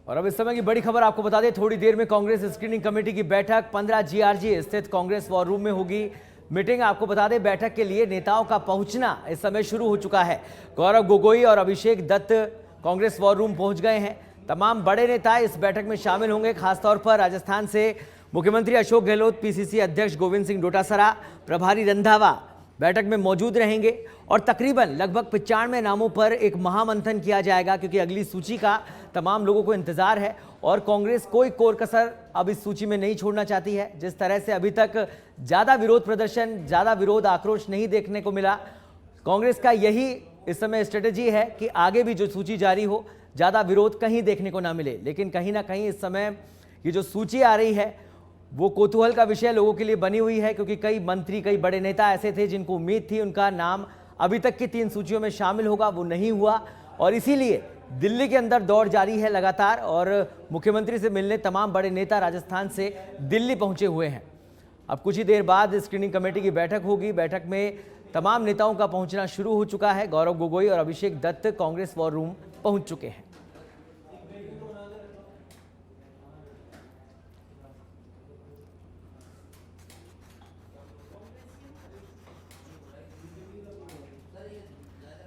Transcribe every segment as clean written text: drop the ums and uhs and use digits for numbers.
और अब इस समय की बड़ी खबर आपको बता दें, थोड़ी देर में कांग्रेस स्क्रीनिंग कमेटी की बैठक 15 जीआरजी स्थित कांग्रेस वॉर रूम में होगी। मीटिंग आपको बता दें, बैठक के लिए नेताओं का पहुंचना इस समय शुरू हो चुका है। गौरव गोगोई और अभिषेक दत्त कांग्रेस वॉर रूम पहुंच गए हैं। तमाम बड़े नेता इस बैठक में शामिल होंगे। खासतौर पर राजस्थान से मुख्यमंत्री अशोक गहलोत, पीसीसी अध्यक्ष गोविंद सिंह डोटासरा, प्रभारी रंधावा बैठक में मौजूद रहेंगे और तकरीबन लगभग 95 नामों पर एक महामंथन किया जाएगा, क्योंकि अगली सूची का तमाम लोगों को इंतजार है और कांग्रेस कोई कोर कसर अब इस सूची में नहीं छोड़ना चाहती है। जिस तरह से अभी तक ज़्यादा विरोध प्रदर्शन, ज़्यादा विरोध आक्रोश नहीं देखने को मिला, कांग्रेस का यही इस समय स्ट्रेटेजी है कि आगे भी जो सूची जारी हो, ज़्यादा विरोध कहीं देखने को ना मिले। लेकिन कहीं ना कहीं इस समय ये जो सूची आ रही है वो कौतूहल का विषय लोगों के लिए बनी हुई है, क्योंकि कई मंत्री, कई बड़े नेता ऐसे थे जिनको उम्मीद थी उनका नाम अभी तक की 3 सूचियों में शामिल होगा, वो नहीं हुआ। और इसीलिए दिल्ली के अंदर दौड़ जारी है लगातार और मुख्यमंत्री से मिलने तमाम बड़े नेता राजस्थान से दिल्ली पहुंचे हुए हैं। अब कुछ ही देर बाद स्क्रीनिंग कमेटी की बैठक होगी। बैठक में तमाम नेताओं का पहुंचना शुरू हो चुका है। गौरव गोगोई और अभिषेक दत्त कांग्रेस वॉर रूम पहुंच चुके हैं।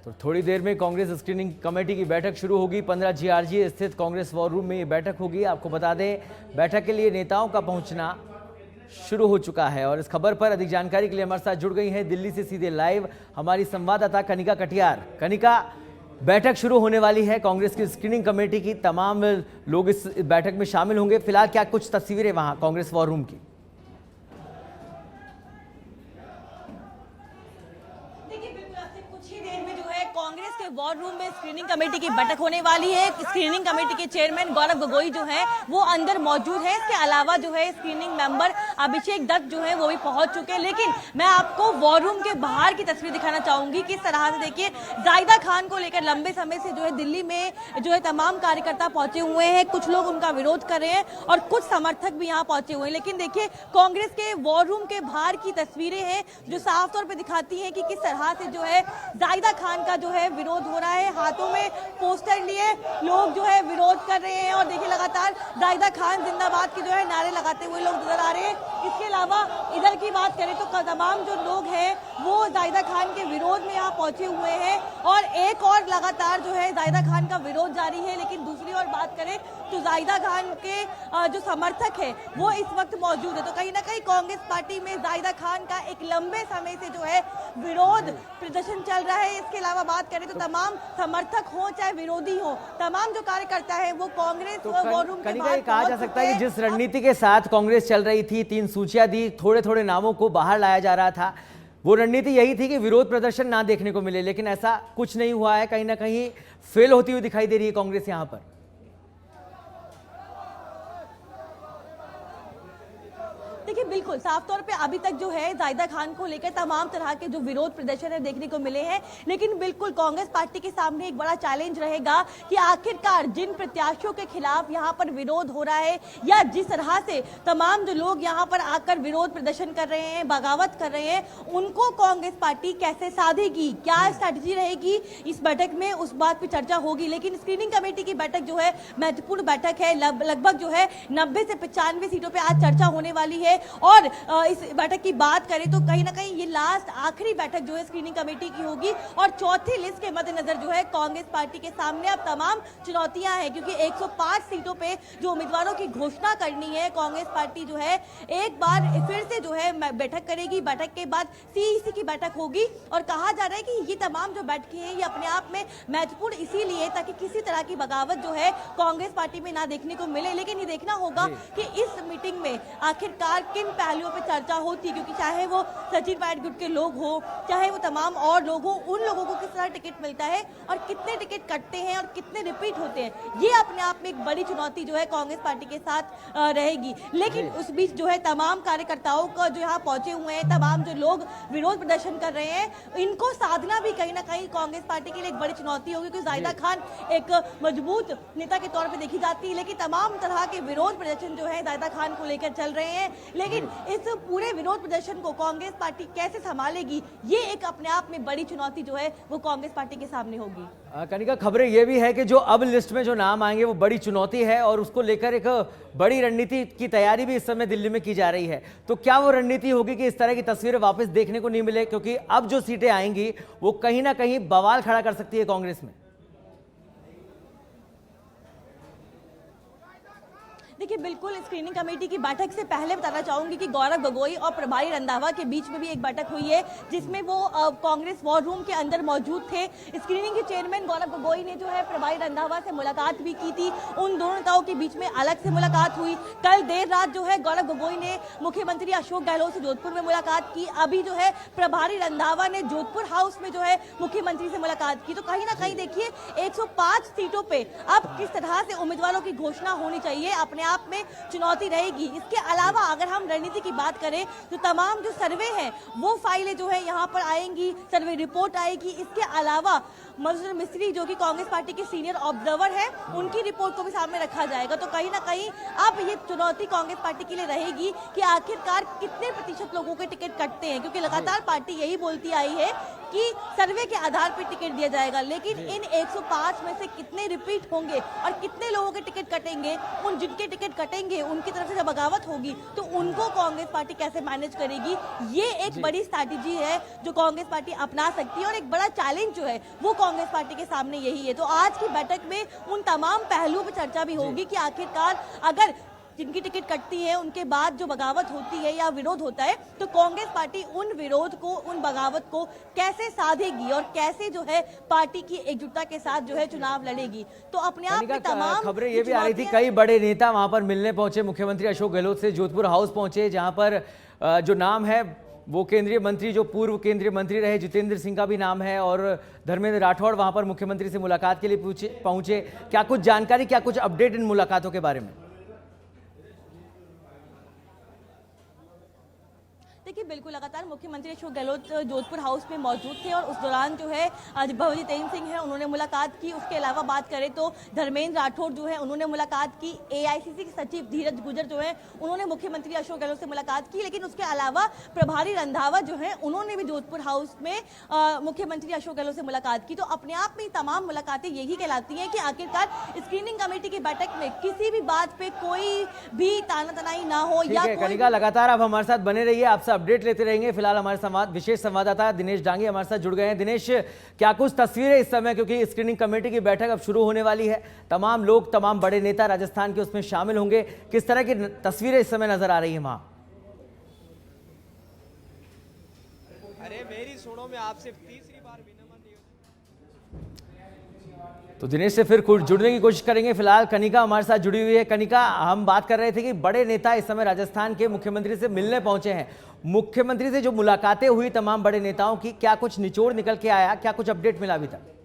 तो थोड़ी देर में कांग्रेस स्क्रीनिंग कमेटी की बैठक शुरू होगी। 15 जीआरजी स्थित कांग्रेस वॉर रूम में ये बैठक होगी। आपको बता दें, बैठक के लिए नेताओं का पहुंचना शुरू हो चुका है और इस खबर पर अधिक जानकारी के लिए हमारे साथ जुड़ गई हैं दिल्ली से सीधे लाइव हमारी संवाददाता कनिका कटियार। कनिका, बैठक शुरू होने वाली है कांग्रेस की स्क्रीनिंग कमेटी की, तमाम लोग इस बैठक में शामिल होंगे। फिलहाल क्या कुछ तस्वीरें वहां कांग्रेस वॉर रूम की? कांग्रेस के वॉर रूम में स्क्रीनिंग कमेटी की बैठक होने वाली है। स्क्रीनिंग कमेटी के चेयरमैन गौरव गोगोई जो है वो अंदर मौजूद है। इसके अलावा जो है स्क्रीनिंग मेंबर अभिषेक दत्त जो है वो भी पहुंच चुके हैं। लेकिन मैं आपको वॉर रूम के बाहर की तस्वीर दिखाना चाहूंगी। किस तरह से देखिए, जायदा खान को लेकर लंबे समय से जो है दिल्ली में जो है तमाम कार्यकर्ता पहुंचे हुए हैं। कुछ लोग उनका विरोध कर रहे हैं और कुछ समर्थक भी यहाँ पहुंचे हुए हैं। लेकिन देखिए, कांग्रेस के वॉर रूम के बाहर की तस्वीरें हैं जो साफ तौर पर दिखाती है कि किस तरह से जो है जायदा खान का जो है विरोध हो रहा है। हाथों में पोस्टर लिए लोग जो है विरोध कर रहे हैं और देखिए लगातार जायदा खान जिंदाबाद के जो है नारे लगाते हुए लोग नजर आ रहे हैं। इसके अलावा इधर की बात करें तो तमाम जो लोग हैं वो जायदा खान के विरोध में यहाँ पहुंचे हुए हैं और एक और लगातार जो है जायदा खान का विरोध जारी है। लेकिन दूसरी ओर बात करें तो जायदा खान के जो समर्थक है वो इस वक्त मौजूद है। तो कहीं ना कहीं कांग्रेस पार्टी में जायदा खान का एक लंबे समय से जो है विरोध प्रदर्शन चल रहा है। इसके अलावा बात करें तो तमाम समर्थक हो चाहे विरोधी हो, तमाम जो कार्यकर्ता है वो कांग्रेस वॉर रूम के बाहर कहा जा सकता है कि जिस रणनीति के साथ कांग्रेस चल रही थी, 3 सूचियां दी, थोड़े थोड़े नामों को बाहर लाया जा रहा था, वो रणनीति यही थी कि विरोध प्रदर्शन ना देखने को मिले। लेकिन ऐसा कुछ नहीं हुआ है, कहीं ना कहीं फेल होती हुई दिखाई दे रही है कांग्रेस यहां पर। देखिए, बिल्कुल साफ तौर पे अभी तक जो है जायदा खान को लेकर तमाम तरह के जो विरोध प्रदर्शन है देखने को मिले हैं। लेकिन बिल्कुल कांग्रेस पार्टी के सामने एक बड़ा चैलेंज रहेगा कि आखिरकार जिन प्रत्याशियों के खिलाफ यहाँ पर विरोध हो रहा है या जिस तरह से तमाम जो लोग यहाँ पर आकर विरोध प्रदर्शन कर रहे हैं, बगावत कर रहे हैं, उनको कांग्रेस पार्टी कैसे साधेगी, क्या स्ट्रैटेजी रहेगी, इस बैठक में उस बात पर चर्चा होगी। लेकिन स्क्रीनिंग कमेटी की बैठक जो है महत्वपूर्ण बैठक है। लगभग जो है 90 से 95 सीटों पर आज चर्चा होने वाली है। और इस बैठक की बात करें तो कहीं ना कहीं ये लास्ट आखिरी बैठक जो है स्क्रीनिंग कमेटी की होगी और चौथी लिस्ट के मद्देनजर जो है कांग्रेस पार्टी के सामने अब तमाम चुनौतियां हैं, क्योंकि 105 सीटों पे जो उम्मीदवारों की घोषणा करनी है, कांग्रेस पार्टी जो है एक बार फिर से जो है बैठक करेगी। बैठक के बाद सीईसी की बैठक होगी और कहा जा रहा है कि ये तमाम जो बैठकें हैं ये अपने आप में महत्वपूर्ण इसीलिए ताकि किसी तरह की बगावत जो है कांग्रेस पार्टी में ना देखने को मिले। लेकिन ये देखना होगा कि इस मीटिंग में आखिरकार किन पहलुओं पे चर्चा होती, क्योंकि चाहे वो सचिन पायलट गुट के लोग हो, चाहे वो तमाम और लोग हो, उन लोगों को किस तरह टिकट मिलता है और कितने टिकट कटते हैं और कितने रिपीट होते हैं, ये अपने आप में एक बड़ी चुनौती जो है कांग्रेस पार्टी के साथ रहेगी। लेकिन उस बीच जो है तमाम कार्यकर्ताओं का जो यहाँ पहुंचे हुए हैं, तमाम जो लोग विरोध प्रदर्शन कर रहे हैं, इनको साधना भी कहीं ना कहीं कांग्रेस पार्टी के लिए एक बड़ी चुनौती होगी, क्योंकि जायदा खान एक मजबूत नेता के तौर पर देखी जाती है। लेकिन तमाम तरह के विरोध प्रदर्शन जो है जायदा खान को लेकर चल रहे हैं। लेकिन इस पूरे विरोध प्रदर्शन को कांग्रेस पार्टी कैसे संभालेगी, ये एक अपने आप में बड़ी चुनौती जो है वो कांग्रेस पार्टी के सामने होगी। कनिका, खबरें ये भी है कि जो अब लिस्ट में जो नाम आएंगे वो बड़ी चुनौती है और उसको लेकर एक बड़ी रणनीति की तैयारी भी इस समय दिल्ली में की जा रही है। तो क्या वो रणनीति होगी कि इस तरह की तस्वीरें वापस देखने को नहीं मिले, क्योंकि अब जो सीटें आएंगी वो कहीं ना कहीं बवाल खड़ा कर सकती है कांग्रेस में। देखिए, बिल्कुल स्क्रीनिंग कमेटी की बैठक से पहले बताना चाहूंगी कि गौरव गोगोई और प्रभारी रंधावा के बीच में भी एक बैठक हुई है, जिसमें वो कांग्रेस वॉर रूम के अंदर मौजूद थे। स्क्रीनिंग के चेयरमैन गौरव गोगोई ने जो है प्रभारी रंधावा से मुलाकात भी की थी। उन दोनों नेताओं के बीच में अलग से मुलाकात हुई। कल देर रात जो है गौरव गोगोई ने मुख्यमंत्री अशोक गहलोत से जोधपुर में मुलाकात की। अभी जो है प्रभारी रंधावा ने जोधपुर हाउस में जो है मुख्यमंत्री से मुलाकात की। तो कहीं ना कहीं देखिए 105 सीटों पे अब किस तरह से उम्मीदवारों की घोषणा होनी चाहिए, अपने आप में चुनौती रहेगी। इसके अलावा अगर हम रणनीति की बात करें तो तमाम जो सर्वे हैं वो फाइलें जो है यहाँ पर आएंगी, सर्वे रिपोर्ट आएगी। इसके अलावा मधुसूदन मिस्त्री जो कि कांग्रेस पार्टी के सीनियर ऑब्जर्वर है, उनकी रिपोर्ट को भी सामने रखा जाएगा। तो कहीं ना कहीं अब ये चुनौती कांग्रेस पार्टी के लिए रहेगी कि आखिरकार कितने प्रतिशत लोगों के टिकट कटते हैं, क्योंकि लगातार पार्टी यही बोलती आई है कि सर्वे के आधार पर टिकट दिया जाएगा, लेकिन इन 105 में से कितने रिपीट होंगे और कितने लोगों के टिकट कटेंगे, उन जिनके टिकट कटेंगे उनकी तरफ से जब बगावत होगी तो उनको कांग्रेस पार्टी कैसे मैनेज करेगी, ये एक बड़ी स्ट्रैटेजी है जो कांग्रेस पार्टी अपना सकती है और एक बड़ा चैलेंज जो है वो कांग्रेस पार्टी के सामने यही है। तो आज की बैठक में उन तमाम पहलुओं पर चर्चा भी होगी कि आखिरकार अगर जिनकी टिकट कटती है उनके बाद जो बगावत होती है या विरोध होता है तो कांग्रेस पार्टी उन विरोध को, उन बगावत को कैसे साधेगी और कैसे जो है पार्टी की एकजुटता के साथ जो है चुनाव लड़ेगी। तो अपने आप में तमाम खबरें ये भी आ रही थी, कई बड़े नेता वहां पर मिलने पहुंचे, मुख्यमंत्री अशोक गहलोत से जोधपुर हाउस पहुंचे, जहां पर जो नाम है वो केंद्रीय मंत्री, जो पूर्व केंद्रीय मंत्री रहे जितेंद्र सिंह का भी नाम है, और धर्मेंद्र राठौड़ वहां पर मुख्यमंत्री से मुलाकात के लिए पहुंचे। क्या कुछ जानकारी, क्या कुछ अपडेट इन मुलाकातों के बारे में? देखिए, बिल्कुल लगातार मुख्यमंत्री अशोक गहलोत जोधपुर हाउस में मौजूद थे और उस दौरान जो है जितेंद्र सिंह है उन्होंने मुलाकात की। उसके अलावा बात करें तो धर्मेंद्र राठौड़ जो है उन्होंने मुलाकात की। एआईसीसी के सचिव धीरज गुजर जो है उन्होंने मुख्यमंत्री अशोक गहलोत से मुलाकात की। लेकिन उसके अलावा प्रभारी रंधावा जो है उन्होंने भी जोधपुर हाउस में मुख्यमंत्री अशोक गहलोत से मुलाकात की। तो अपने आप में तमाम मुलाकातें यही कहलाती हैं कि आखिरकार स्क्रीनिंग कमेटी की बैठक में किसी भी बात पे कोई भी तानातनाई ना हो। या कनिका, लगातार आप हमारे साथ बने रहिए, आपसे अपडेट लेते रहेंगे। फिलहाल हमारे विशेष संवाददाता दिनेश डांगी हमारे साथ जुड़ गए हैं। दिनेश, क्या कुछ तस्वीरें इस समय, क्योंकि स्क्रीनिंग कमेटी की बैठक अब शुरू होने वाली है, तमाम लोग, तमाम बड़े नेता राजस्थान के उसमें शामिल होंगे, किस तरह की तस्वीरें इस समय नजर आ रही है वहां? अरे मेरी सुनो, मैं आपसे तीसरी बार तो दिनेश से फिर जुड़ने की कोशिश करेंगे। फिलहाल कनिका हमारे साथ जुड़ी हुई है। कनिका, हम बात कर रहे थे कि बड़े नेता इस समय राजस्थान के मुख्यमंत्री से मिलने पहुंचे हैं। मुख्यमंत्री से जो मुलाकातें हुई तमाम बड़े नेताओं की, क्या कुछ निचोड़ निकल के आया, क्या कुछ अपडेट मिला अभी तक?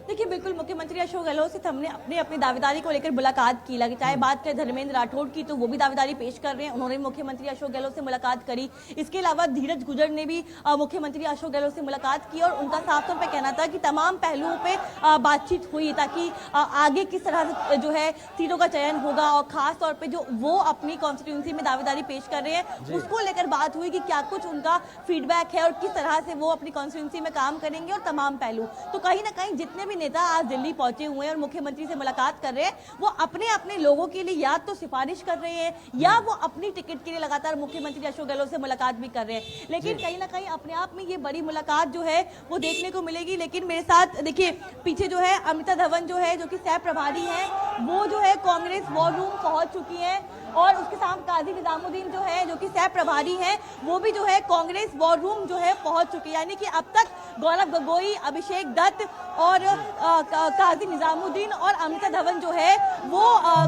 देखिए, बिल्कुल मुख्यमंत्री अशोक गहलोत से हमने अपनी दावेदारी को लेकर मुलाकात की। लगे चाहे बात करें धर्मेंद्र राठौड़ की तो वो भी दावेदारी पेश कर रहे हैं, उन्होंने मुख्यमंत्री अशोक गहलोत से मुलाकात करी। इसके अलावा धीरज गुजर ने भी मुख्यमंत्री अशोक गहलोत से मुलाकात की और उनका साफ तौर पर कहना था कि तमाम पहलुओं पे बातचीत हुई ताकि आगे किस तरह से जो है सीटों का चयन होगा और खास तौर पर जो वो अपनी कॉन्स्टिट्यूंसी में दावेदारी पेश कर रहे हैं उसको लेकर बात हुई कि क्या कुछ उनका फीडबैक है और किस तरह से वो अपनी कॉन्स्टिट्यूंसी में काम करेंगे और तमाम पहलू। तो कहीं ना कहीं जितने भी नेता आज दिल्ली पहुंचे हुए हैं और मुख्यमंत्री से मुलाकात कर रहे हैं, वो अपने अपने लोगों के लिए या तो सिफारिश कर रहे हैं या वो अपनी टिकट के लिए लगातार मुख्यमंत्री अशोक गहलोत से मुलाकात भी कर रहे हैं। लेकिन कहीं ना कहीं अपने आप में ये बड़ी मुलाकात जो है वो देखने को मिलेगी। लेकिन मेरे साथ देखिए पीछे जो है अमिता धवन जो है, जो कि सह प्रभारी है, वो जो है कांग्रेस वॉर रूम पहुंच चुकी है और उसके साथ काजी निजामुद्दीन जो है, जो कि सह प्रभारी है, वो भी जो है कांग्रेस वॉर रूम जो है पहुंच चुकी है। यानी कि अब तक गौरव गोगोई, अभिषेक दत्त और काजी निजामुद्दीन और अमिता धवन जो है वो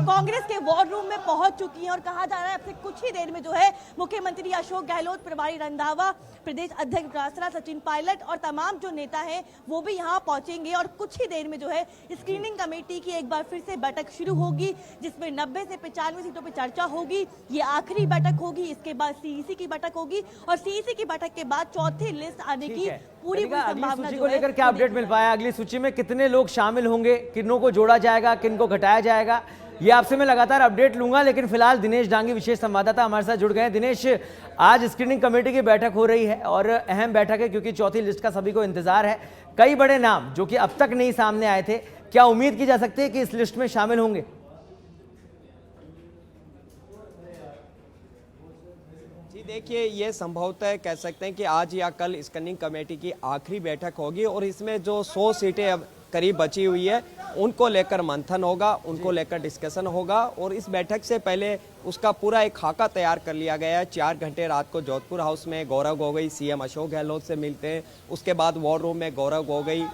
कांग्रेस के वॉर रूम में पहुंच चुकी हैं और कहा जा रहा है अब से कुछ ही देर में जो है मुख्यमंत्री अशोक गहलोत, प्रभारी रंधावा, प्रदेश अध्यक्ष रासरा सचिन पायलट और तमाम जो नेता हैं वो भी यहाँ पहुंचेंगे और कुछ ही देर में जो है स्क्रीनिंग कमेटी की एक बार फिर से बैठक शुरू होगी जिसमें 90 से 95 सीटों पर चर्चा होगी। ये आखिरी बैठक होगी, इसके बाद सीईसी की बैठक होगी और सीईसी की बैठक के बाद चौथी लिस्ट आने की पूरी संभावना को लेकर क्या अपडेट मिल पाया? अगली सूची में कितने लोग शामिल होंगे, किन्नों को जोड़ा जाएगा, किनको घटाया जाएगा, ये आपसे मैं लगातार अपडेट लूंगा, लेकिन फिलहाल दिनेश डांगी विशेष संवाददाता हमारे साथ जुड़ गए हैं। दिनेश, आज स्क्रीनिंग कमेटी की बैठक हो रही है और अहम बैठक है क्योंकि चौथी लिस्ट का सभी को इंतजार है। कई बड़े नाम जो कि अब तक नहीं सामने आए थे, क्या उम्मीद की जा सकती है कि इस लिस्ट में शामिल होंगे? जी देखिए, ये संभवतः कह सकते हैं कि आज या कल स्क्रीनिंग कमेटी की आखिरी बैठक होगी और इसमें जो 100 सीटें अब करीब बची हुई है उनको लेकर मंथन होगा, उनको लेकर डिस्कशन होगा। और इस बैठक से पहले उसका पूरा एक खाका तैयार कर लिया गया है। 4 घंटे रात को जोधपुर हाउस में गौरव गोगोई सीएम अशोक गहलोत से मिलते हैं। उसके बाद वॉर रूम में गौरव गोगोई,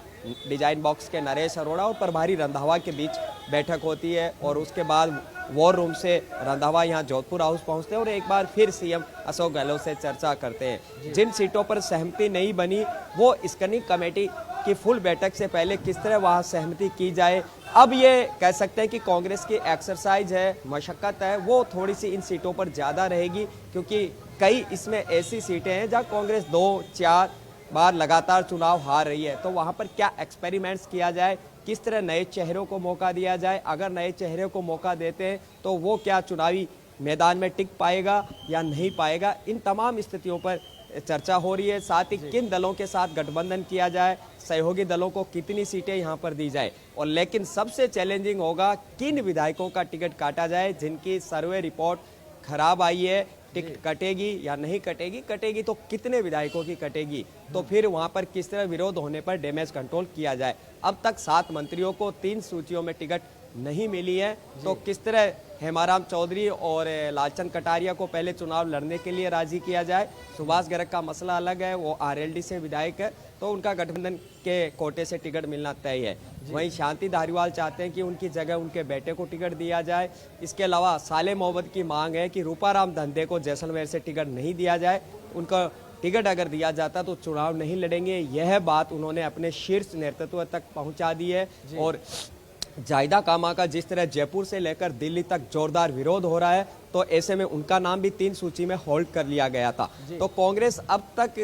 डिजाइन बॉक्स के नरेश अरोड़ा और प्रभारी रंधावा के बीच बैठक होती है। और उसके बाद वॉर रूम से रंधावा यहाँ जोधपुर हाउस पहुँचते हैं और एक बार फिर सीएम अशोक गहलोत से चर्चा करते हैं। जिन सीटों पर सहमति नहीं बनी वो स्क्रीनिंग कमेटी की फुल बैठक से पहले किस तरह वहाँ सहमति की जाए। अब ये कह सकते हैं कि कांग्रेस की एक्सरसाइज है, मशक्कत है, वो थोड़ी सी इन सीटों पर ज़्यादा रहेगी क्योंकि कई इसमें ऐसी सीटें हैं जहाँ कांग्रेस 2-4 बार लगातार चुनाव हार रही है। तो वहाँ पर क्या एक्सपेरिमेंट्स किया जाए, किस तरह नए चेहरों को मौका दिया जाए। अगर नए चेहरे को मौका देते हैं तो वो क्या चुनावी मैदान में टिक पाएगा या नहीं पाएगा, इन तमाम स्थितियों पर चर्चा हो रही है। साथ ही किन दलों के साथ गठबंधन किया जाए, सहयोगी दलों को कितनी सीटें यहाँ पर दी जाए। और लेकिन सबसे चैलेंजिंग होगा किन विधायकों का टिकट काटा जाए जिनकी सर्वे रिपोर्ट खराब आई है। टिकट कटेगी या नहीं कटेगी, कटेगी तो कितने विधायकों की कटेगी, तो फिर वहां पर किस तरह विरोध होने पर डैमेज कंट्रोल किया जाए। अब तक 7 मंत्रियों को 3 सूचियों में टिकट नहीं मिली है, तो किस तरह हेमाराम चौधरी और लालचंद कटारिया को पहले चुनाव लड़ने के लिए राजी किया जाए। सुभाष गर्ग का मसला अलग है, वो आरएलडी से विधायक है तो उनका गठबंधन के कोटे से टिकट मिलना तय है। वहीं शांति धारीवाल चाहते हैं कि उनकी जगह उनके बेटे को टिकट दिया जाए। इसके अलावा साले मोहम्मद की मांग है कि रूपाराम धंधे को जैसलमेर से टिकट नहीं दिया जाए, उनका टिकट अगर दिया जाता तो चुनाव नहीं लड़ेंगे। यह बात उन्होंने अपने शीर्ष नेतृत्व तक पहुंचा दी है। और जायदा कामा का जिस तरह जयपुर से लेकर दिल्ली तक जोरदार विरोध हो रहा है, तो ऐसे में उनका नाम भी 3 सूची में होल्ड कर लिया गया था। तो कांग्रेस अब तक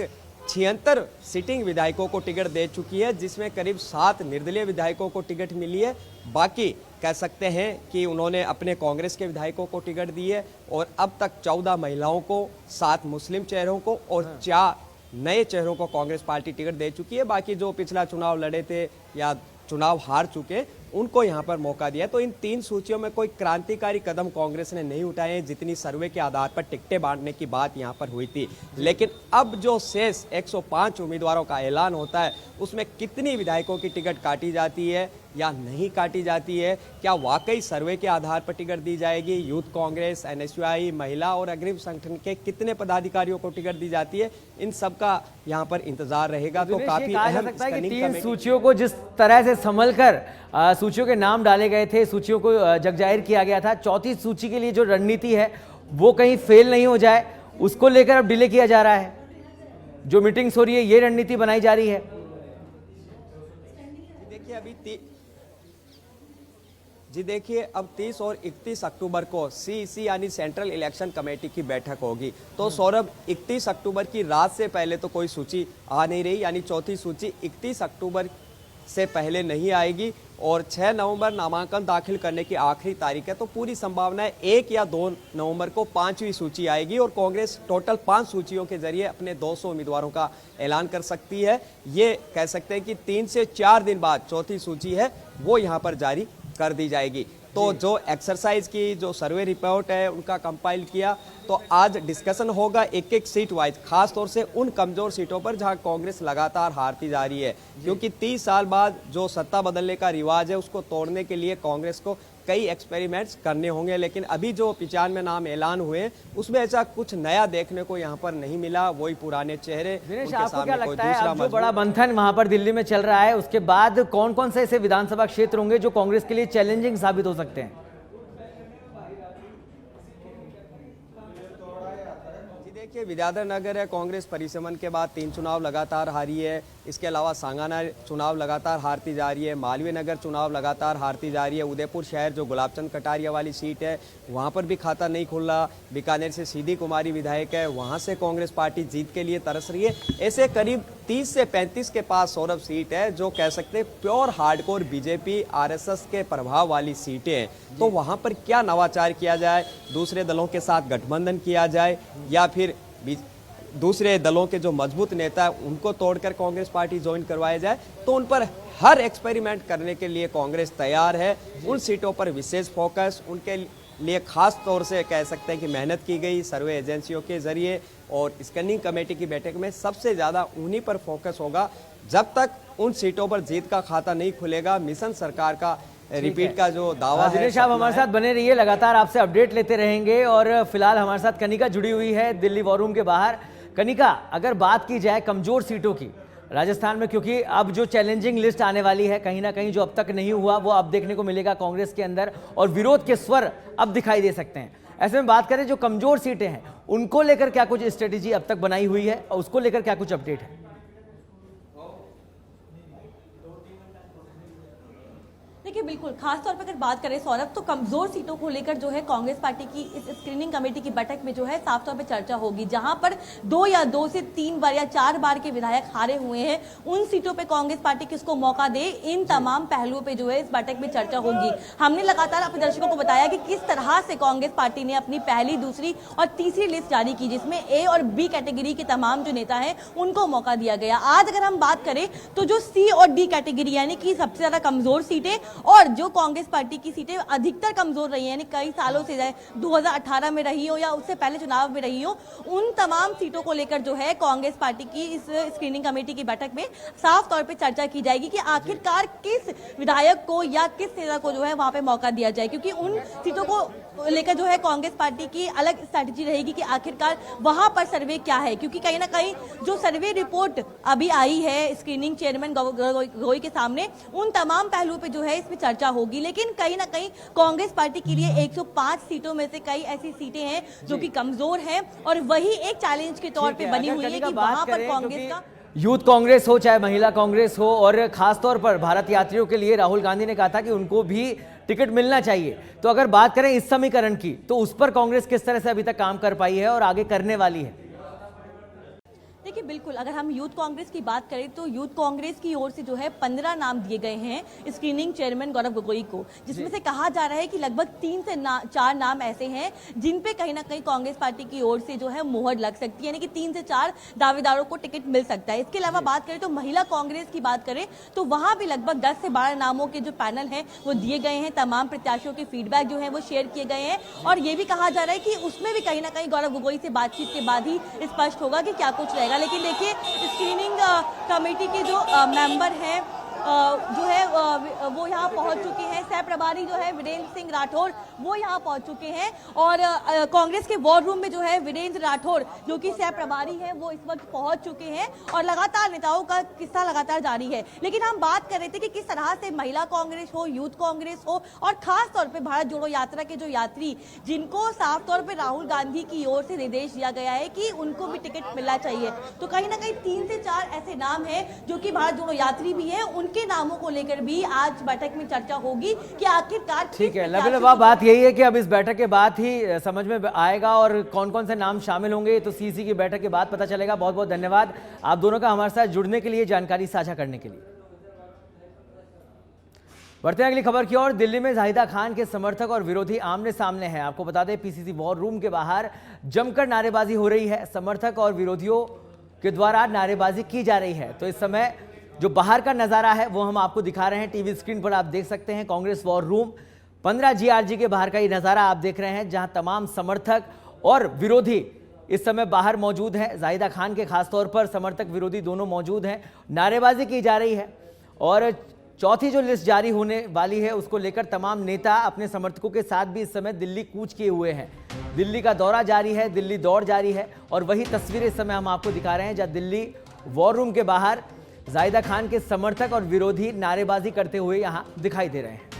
76 सिटिंग विधायकों को टिकट दे चुकी है, जिसमें करीब 7 निर्दलीय विधायकों को टिकट मिली है। बाकी कह सकते हैं कि उन्होंने अपने कांग्रेस के विधायकों को टिकट दी है। और अब तक 14 महिलाओं को, 7 मुस्लिम चेहरों को और 4 नए चेहरों को कांग्रेस पार्टी टिकट दे चुकी है। बाकी जो पिछला चुनाव लड़े थे या चुनाव हार चुके उनको यहां पर मौका दिया। तो इन 3 सूचियों में कोई क्रांतिकारी कदम कांग्रेस ने नहीं उठाए, जितनी सर्वे के आधार पर टिकटें बांटने की बात यहां पर हुई थी। लेकिन अब जो शेष 105 उम्मीदवारों का ऐलान होता है उसमें कितनी विधायकों की टिकट काटी जाती है या नहीं काटी जाती है, क्या वाकई सर्वे के आधार पर टिकट दी जाएगी, यूथ कांग्रेस, एनएसयूआई, महिला और अग्रिम संगठन के कितने पदाधिकारियों को टिकट दी जाती है, इन सब का यहाँ पर इंतजार रहेगा। तो काफी अहम सकता है कि 3 सूचियों को जिस तरह से संभल कर सूचियों के नाम डाले गए थे, सूचियों को जगजाहिर किया गया था, चौथी सूची के लिए जो रणनीति है वो कहीं फेल नहीं हो जाए, उसको लेकर अब डिले किया जा रहा है। जो मीटिंग्स हो रही है ये रणनीति बनाई जा रही है। देखिए अब 30 और 31 अक्टूबर को सीईसी यानी सेंट्रल इलेक्शन कमेटी की बैठक होगी। तो सौरभ, 31 अक्टूबर की रात से पहले तो कोई सूची आ नहीं रही, यानी चौथी सूची 31 अक्टूबर से पहले नहीं आएगी। और 6 नवंबर नामांकन दाखिल करने की आखिरी तारीख है, तो पूरी संभावना है 1 या 2 नवंबर को 5वीं सूची आएगी और कांग्रेस टोटल 5 सूचियों के जरिए अपने 200 उम्मीदवारों का ऐलान कर सकती है। ये कह सकते हैं कि 3 से 4 दिन बाद चौथी सूची है वो यहाँ पर जारी कर दी जाएगी। तो जो एक्सरसाइज की, जो सर्वे रिपोर्ट है उनका कंपाइल किया, तो आज डिस्कशन होगा एक एक सीट वाइज, खास तौर से उन कमजोर सीटों पर जहां कांग्रेस लगातार हारती जा रही है। क्योंकि 30 साल बाद जो सत्ता बदलने का रिवाज है उसको तोड़ने के लिए कांग्रेस को कई एक्सपेरिमेंट्स करने होंगे। लेकिन अभी जो 95 नाम ऐलान हुए उसमें ऐसा कुछ नया देखने को यहाँ पर नहीं मिला, वही पुराने चेहरे। दिनेश, आपको क्या लगता है अब जो बड़ा मंथन वहां पर दिल्ली में चल रहा है उसके बाद कौन कौन से ऐसे विधानसभा क्षेत्र होंगे जो कांग्रेस के लिए चैलेंजिंग साबित हो सकते हैं? देखिए, विद्याधर नगर है, कांग्रेस परिसमन के बाद 3 चुनाव लगातार हारी है। इसके अलावा सांगाना चुनाव लगातार हारती जा रही है, मालवीय नगर चुनाव लगातार हारती जा रही है, उदयपुर शहर जो गुलाबचंद कटारिया वाली सीट है वहाँ पर भी खाता नहीं खुल रहा, बीकानेर से सीधी कुमारी विधायक है वहाँ से कांग्रेस पार्टी जीत के लिए तरस रही है। ऐसे करीब 30 से 35 के पास सौरभ सीट है जो कह सकते हैं प्योर हार्डकोर बीजेपी आरएसएस के प्रभाव वाली सीटें हैं। तो वहाँ पर क्या नवाचार किया जाए, दूसरे दलों के साथ गठबंधन किया जाए या फिर दूसरे दलों के जो मजबूत नेता है उनको तोड़कर कांग्रेस पार्टी ज्वाइन करवाया जाए, तो उन पर हर एक्सपेरिमेंट करने के लिए कांग्रेस तैयार है। उन सीटों पर विशेष फोकस, उनके लिए खास तौर से कह सकते हैं कि मेहनत की गई सर्वे एजेंसियों के जरिए, और स्कैनिंग कमेटी की बैठक में सबसे ज़्यादा उन्हीं पर फोकस होगा। जब तक उन सीटों पर जीत का खाता नहीं खुलेगा, मिशन सरकार का रिपीट का जो दावा है। दिनेश, आप हमारे साथ बने रहिए, लगातार आपसे अपडेट लेते रहेंगे। और फिलहाल हमारे साथ कनिका जुड़ी हुई है दिल्ली वॉर रूम के बाहर। कनिका, अगर बात की जाए कमजोर सीटों की राजस्थान में, क्योंकि अब जो चैलेंजिंग लिस्ट आने वाली है कहीं ना कहीं जो अब तक नहीं हुआ वो अब देखने को मिलेगा कांग्रेस के अंदर, और विरोध के स्वर अब दिखाई दे सकते हैं। ऐसे में बात करें जो कमजोर सीटें हैं उनको लेकर क्या कुछ स्ट्रेटेजी अब तक बनाई हुई है और उसको लेकर क्या कुछ अपडेट है? देखिए बिल्कुल, खासतौर पर अगर बात करें सौरभ, तो कमजोर सीटों को लेकर जो है कांग्रेस पार्टी की इस स्क्रीनिंग कमेटी की बैठक में जो है साफ तौर पर चर्चा होगी। जहां पर 2 से 3 बार या 4 बार के विधायक हारे हुए हैं, उन सीटों पे कांग्रेस पार्टी किसको मौका दे, इन तमाम पहलुओं पे जो है इस बैठक में चर्चा होगी। हमने लगातार अपने दर्शकों को बताया कि किस तरह से कांग्रेस पार्टी ने अपनी पहली, दूसरी और तीसरी लिस्ट जारी की, जिसमें ए और बी कैटेगरी के तमाम जो नेता हैं उनको मौका दिया गया। आज अगर हम बात करें तो जो सी और डी कैटेगरी यानी कि सबसे ज्यादा कमजोर सीटें और जो कांग्रेस पार्टी की सीटें अधिकतर कमजोर रही हैं, यानी कई सालों से 2018 में रही हो या उससे पहले चुनाव में रही हो, उन तमाम सीटों को लेकर जो है कांग्रेस पार्टी की इस स्क्रीनिंग कमेटी की बैठक में साफ तौर पे चर्चा की जाएगी कि आखिरकार किस विधायक को या किस नेता को जो है वहां पे मौका दिया जाए, क्योंकि उन सीटों को लेकर जो है कांग्रेस पार्टी की अलग स्ट्रैटेजी रहेगी कि आखिरकार वहां पर सर्वे क्या है। क्योंकि कहीं ना कहीं जो सर्वे रिपोर्ट अभी आई है स्क्रीनिंग चेयरमैन गोगोई के सामने, उन तमाम पहलुओं पे जो है इसमें चर्चा होगी। लेकिन कहीं ना कहीं कांग्रेस पार्टी के लिए 105 सीटों में से कई ऐसी सीटें हैं जो कि कमजोर हैं और वही एक चैलेंज के तौर पे बनी हुई है कि वहां पर कांग्रेस का यूथ कांग्रेस हो चाहे महिला कांग्रेस हो, और खासतौर पर भारत यात्रियों के लिए राहुल गांधी ने कहा था कि उनको भी टिकट मिलना चाहिए। तो अगर बात करें इस समीकरण की, तो उस पर कांग्रेस किस तरह से अभी तक काम कर पाई है और आगे करने वाली है? देखिए बिल्कुल, अगर हम यूथ कांग्रेस की बात करें तो यूथ कांग्रेस की ओर से जो है 15 नाम दिए गए हैं स्क्रीनिंग चेयरमैन गौरव गोगोई को, जिसमें से कहा जा रहा है कि लगभग 3 से 4 नाम ऐसे हैं जिन पे कहीं ना कहीं कांग्रेस पार्टी की ओर से जो है मुहर लग सकती है, यानी कि 3 से 4 दावेदारों को टिकट मिल सकता है। इसके अलावा बात करें तो महिला कांग्रेस की बात करें तो वहां भी लगभग 10 से 12 नामों के जो पैनल है वो दिए गए हैं। तमाम प्रत्याशियों के फीडबैक जो है वो शेयर किए गए हैं और ये भी कहा जा रहा है कि उसमें भी कहीं ना कहीं गौरव गोगोई से बातचीत के बाद ही स्पष्ट होगा कि क्या कुछ रहेगा। लेकिन देखिए, स्क्रीनिंग कमेटी के जो मेंबर हैं जो है वो यहाँ पहुंच चुके हैं। सह प्रभारी जो है वीरेंद्र सिंह राठौर वो यहाँ पहुंच चुके हैं और कांग्रेस के वॉर रूम में जो है वीरेंद्र राठौर जो कि सह प्रभारी हैं वो इस वक्त पहुंच चुके हैं और लगातार नेताओं का किस्सा लगातार जारी है। लेकिन हम बात कर रहे थे कि किस तरह से महिला कांग्रेस हो, यूथ कांग्रेस हो और खास तौर पर भारत जोड़ो यात्रा के जो यात्री जिनको साफ तौर पर राहुल गांधी की ओर से निर्देश दिया गया है कि उनको भी टिकट मिलना चाहिए, तो कहीं ना कहीं 3 से 4 ऐसे नाम हैं जो कि भारत जोड़ो यात्री भी है, के नामों को लेकर भी आज बैठक में चर्चा होगी कि आखिरकार ठीक है। लबेलबा बात यही है कि अब इस बैठक के बाद ही समझ में आएगा और कौन कौन से नाम शामिल होंगे, तो सीसी की बैठक के बाद पता चलेगा। बहुत बहुत धन्यवाद आप दोनों का हमारे साथ जुड़ने के लिए, जानकारी साझा करने के लिए। बढ़ते हैं अगली खबर की ओर। दिल्ली में जाहिदा खान के समर्थक और विरोधी आमने सामने हैं। आपको बता दें, पीसीसी वॉर रूम के बाहर जमकर नारेबाजी हो रही है। समर्थक और विरोधियों के द्वारा नारेबाजी की जा रही है। तो इस समय जो बाहर का नजारा है वो हम आपको दिखा रहे हैं, टीवी स्क्रीन पर आप देख सकते हैं। कांग्रेस वॉर रूम 15 GRG के बाहर का ये नजारा आप देख रहे हैं, जहां तमाम समर्थक और विरोधी इस समय बाहर मौजूद हैं। जाहिदा खान के खासतौर पर समर्थक विरोधी दोनों मौजूद हैं, नारेबाजी की जा रही है और चौथी जो लिस्ट जारी होने वाली है उसको लेकर तमाम नेता अपने समर्थकों के साथ भी इस समय दिल्ली कूच किए हुए हैं। दिल्ली का दौरा जारी है, दिल्ली दौड़ जारी है और वही तस्वीरें इस समय हम आपको दिखा रहे हैं जहां दिल्ली वॉर रूम के बाहर जाहिदा खान के समर्थक और विरोधी नारेबाजी करते हुए यहां दिखाई दे रहे हैं।